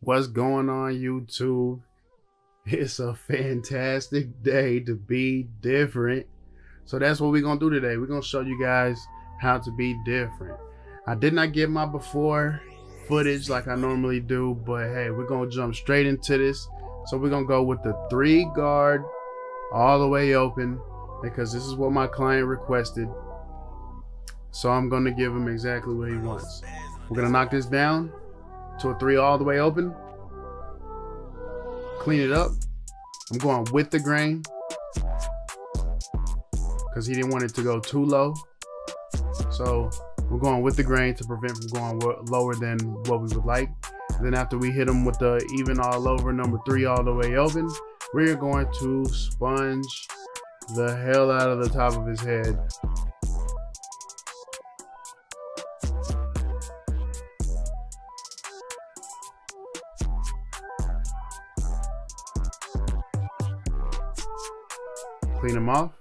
What's going on, YouTube? It's a fantastic day to be different. So that's what we're gonna do today. We're gonna show you guys how to be different. I did not get my before footage like I normally do, but hey, we're gonna jump straight into this. So we're gonna go with the 3-guard all the way open because this is what my client requested. So I'm gonna give him exactly what he wants. We're gonna knock this down to a 3 all the way open. Clean it up. I'm going with the grain because he didn't want it to go too low. So we're going with the grain to prevent from going lower than what we would like. And then after we hit him with the even all over number 3 all the way open, we're going to sponge the hell out of the top of his head. Clean them off,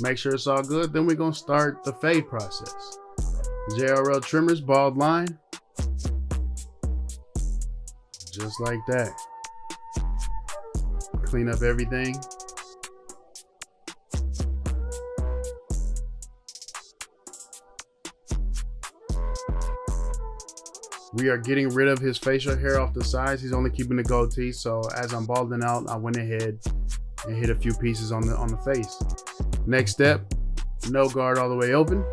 make sure it's all good. Then we're gonna start the fade process. JRL trimmers, bald line, just like that. Clean up everything. We are getting rid of his facial hair off the sides. He's only keeping the goatee. So as I'm balding out, I went ahead and hit a few pieces on the face. Next step, no guard all the way open.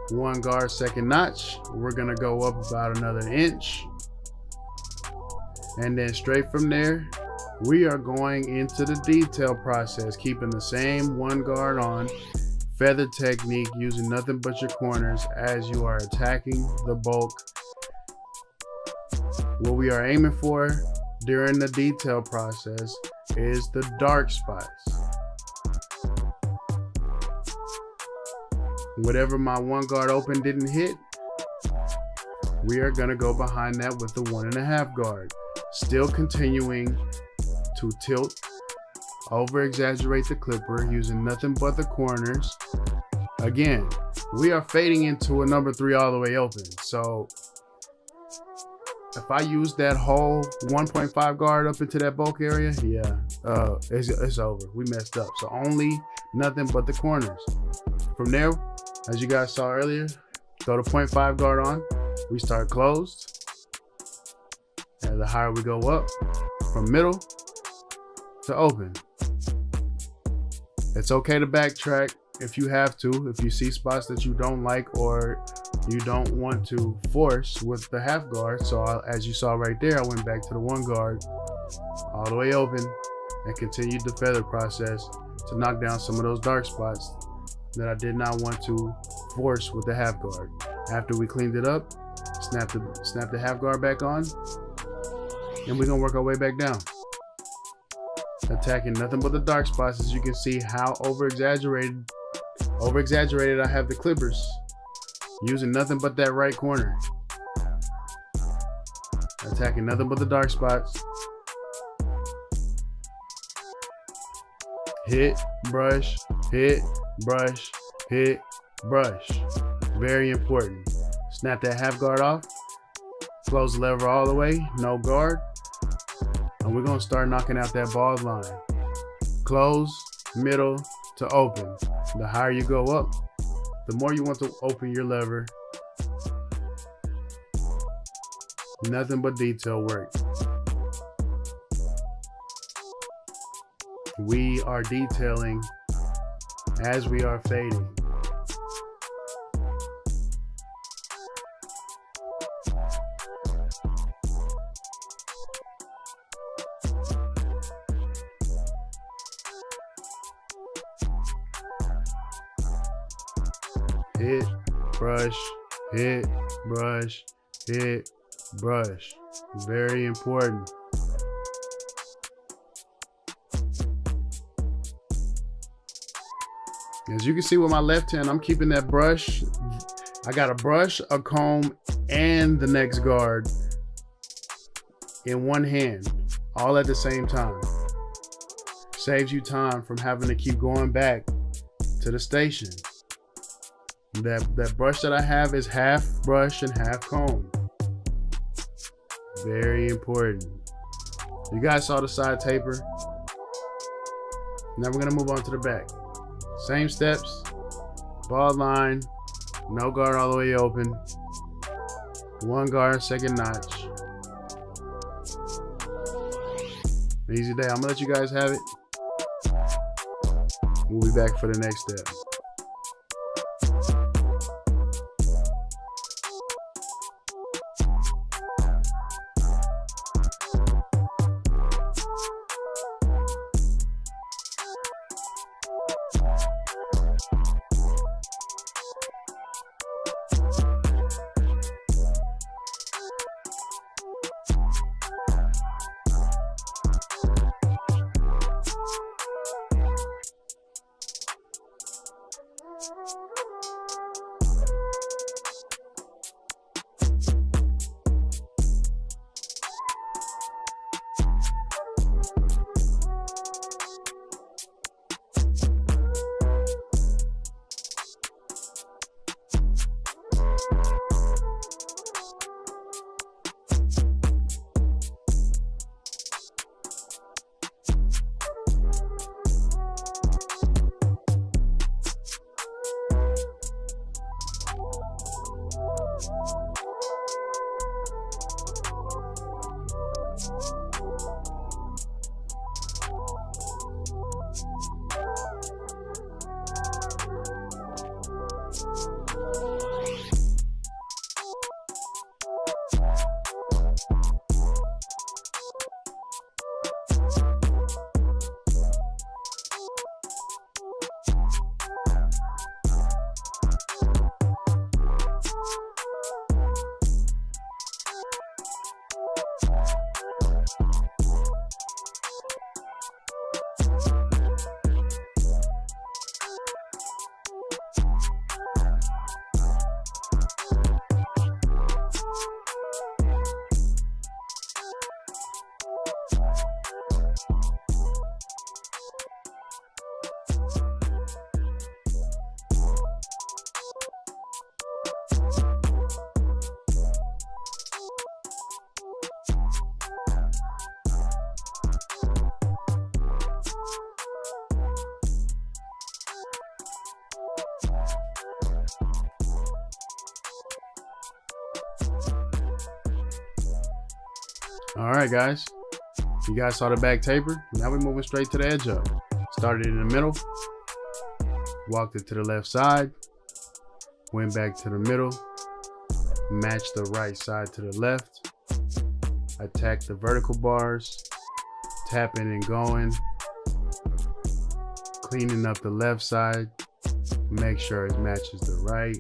1 guard, 2nd notch. We're gonna go up about another inch. And then straight from there, we are going into the detail process, keeping the same 1 guard on. Feather technique, using nothing but your corners as you are attacking the bulk. What we are aiming for during the detail process is the dark spots. Whatever my 1 guard open didn't hit, we are gonna go behind that with the 1.5 guard. Still continuing to tilt, over exaggerate the clipper, using nothing but the corners. Again, we are fading into a number 3 all the way open. So if I use that whole 1.5 guard up into that bulk area, yeah, it's over. We messed up. So only nothing but the corners. From there, as you guys saw earlier, throw the 0.5 guard on. We start closed. And the higher we go up, from middle to open. It's okay to backtrack if you have to, if you see spots that you don't like or you don't want to force with the half guard. So as you saw right there, I went back to the 1 guard all the way open and continued the feather process to knock down some of those dark spots that I did not want to force with the half guard. After we cleaned it up, snap the half guard back on, and we're gonna work our way back down. Attacking nothing but the dark spots. As you can see how over exaggerated I have the clippers, using nothing but that right corner. Attacking nothing but the dark spots. Hit, brush, hit, brush, hit, brush. Very important. Snap that half guard off. Close the lever all the way, no guard. And we're gonna start knocking out that bald line. Close, middle to open. The higher you go up, the more you want to open your lever. Nothing but detail work. We are detailing as we are fading. Hit, brush, hit, brush, hit, brush. Very important. As you can see with my left hand, I'm keeping that brush. I got a brush, a comb, and the next guard in one hand, all at the same time. Saves you time from having to keep going back to the station. That brush that I have is half brush and half comb. Very important. You guys saw the side taper. Now we're gonna move on to the back. Same steps, bald line, no guard all the way open, one guard, second notch. Easy day. I'm gonna let you guys have it. We'll be back for the next step. All right, guys. You guys saw the back taper. Now we're moving straight to the edge up. Started in the middle, walked it to the left side, went back to the middle, matched the right side to the left, attacked the vertical bars, tapping and going, cleaning up the left side, make sure it matches the right,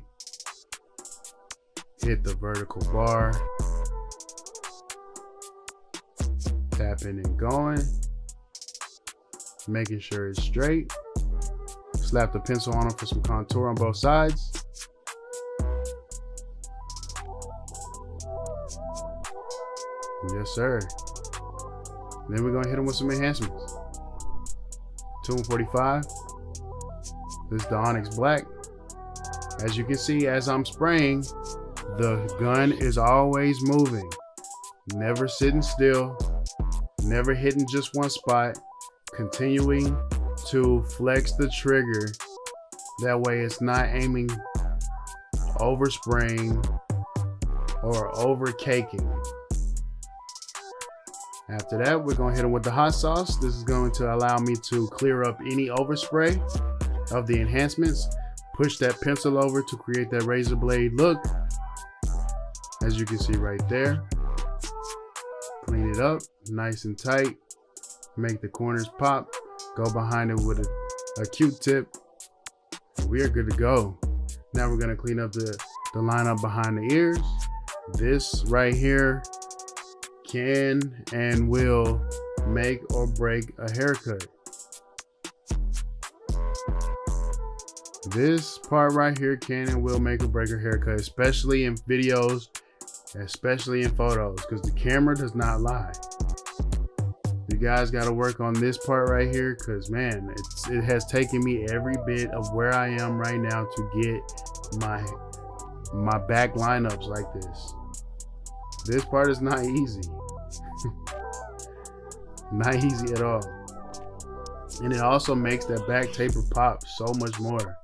hit the vertical bar, tapping and going, making sure it's straight, slap the pencil on them for some contour on both sides. Yes, sir. Then we're gonna hit them with some enhancements. 245. This is the Onyx Black. As you can see, as I'm spraying, the gun is always moving, never sitting still, never hitting just one spot, continuing to flex the trigger. That way it's not aiming over spraying or over caking. After that, we're gonna hit them with the hot sauce. This is going to allow me to clear up any overspray of the enhancements. Push that pencil over to create that razor blade look, as you can see right there. Clean it up nice and tight, make the corners pop, go behind it with a Q-tip. We are good to go. Now we're gonna clean up the line up behind the ears. This right here can and will make or break a haircut. This part right here can and will make or break a haircut, especially in videos, especially in photos, because the camera does not lie. You guys got to work on this part right here, because man, it has taken me every bit of where I am right now to get my back lineups like this. This part is not easy. Not easy at all. And it also makes that back taper pop so much more.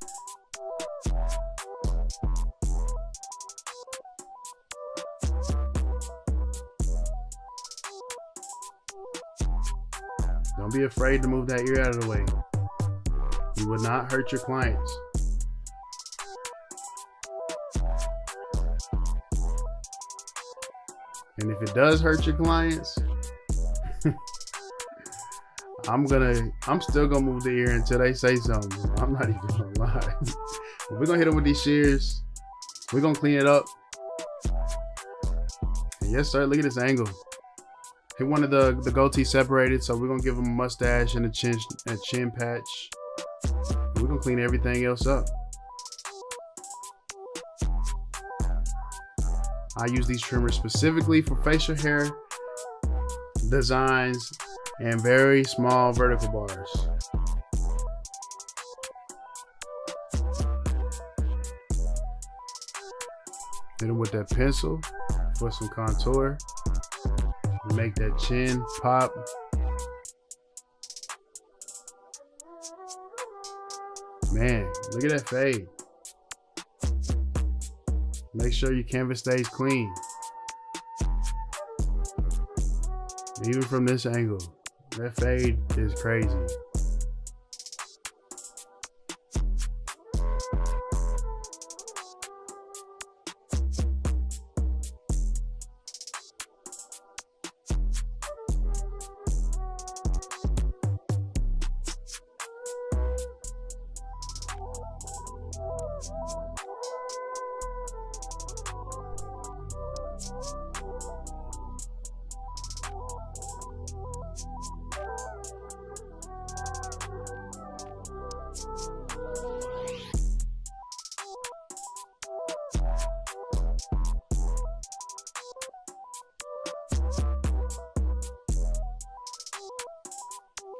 Don't be afraid to move that ear out of the way. You will not hurt your clients. And if it does hurt your clients, I'm still gonna move the ear until they say something. I'm not even gonna lie. But we're gonna hit them with these shears. We're gonna clean it up. And yes, sir, look at this angle. He wanted the goatee separated, so we're gonna give him a mustache and a chin patch. And we're gonna clean everything else up. I use these trimmers specifically for facial hair designs and very small vertical bars. Hit him with that pencil for some contour. Make that chin pop. Man, look at that fade. Make sure your canvas stays clean. Even from this angle, that fade is crazy.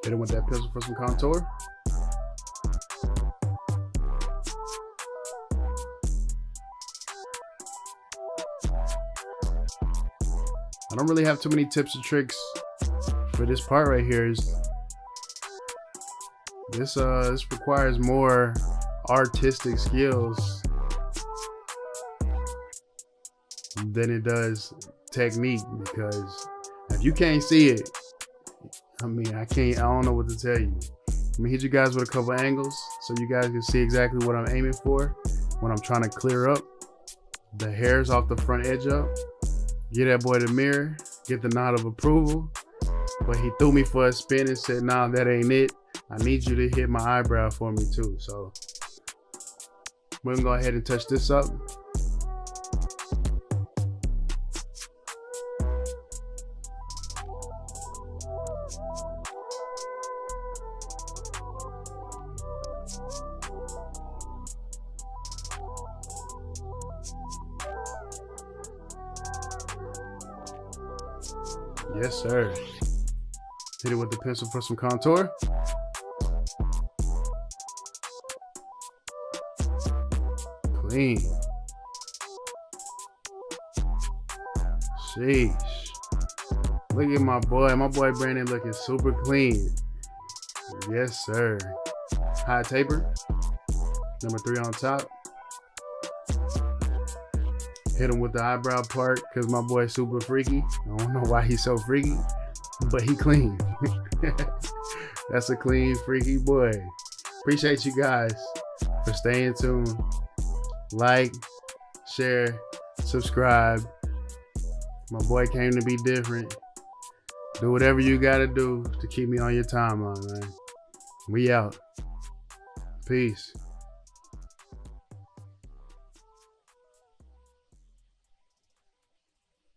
Hit him with that pencil for some contour. I don't really have too many tips and tricks for this part right here. This requires more artistic skills than it does technique, because if you can't see it, I don't know what to tell you. Let me hit you guys with a couple angles so you guys can see exactly what I'm aiming for when I'm trying to clear up the hairs off the front edge up. Get that boy the mirror, get the nod of approval. But he threw me for a spin and said, nah, that ain't it. I need you to hit my eyebrow for me too. So we're gonna go ahead and touch this up. Yes, sir. Hit it with the pencil for some contour. Clean. Sheesh. Look at my boy Brandon looking super clean. Yes, sir. High taper. Number 3 on top. Hit him with the eyebrow part because my boy's super freaky. I don't know why he's so freaky, but he clean. That's a clean, freaky boy. Appreciate you guys for staying tuned. Like, share, subscribe. My boy came to be different. Do whatever you gotta do to keep me on your timeline, man. We out. Peace.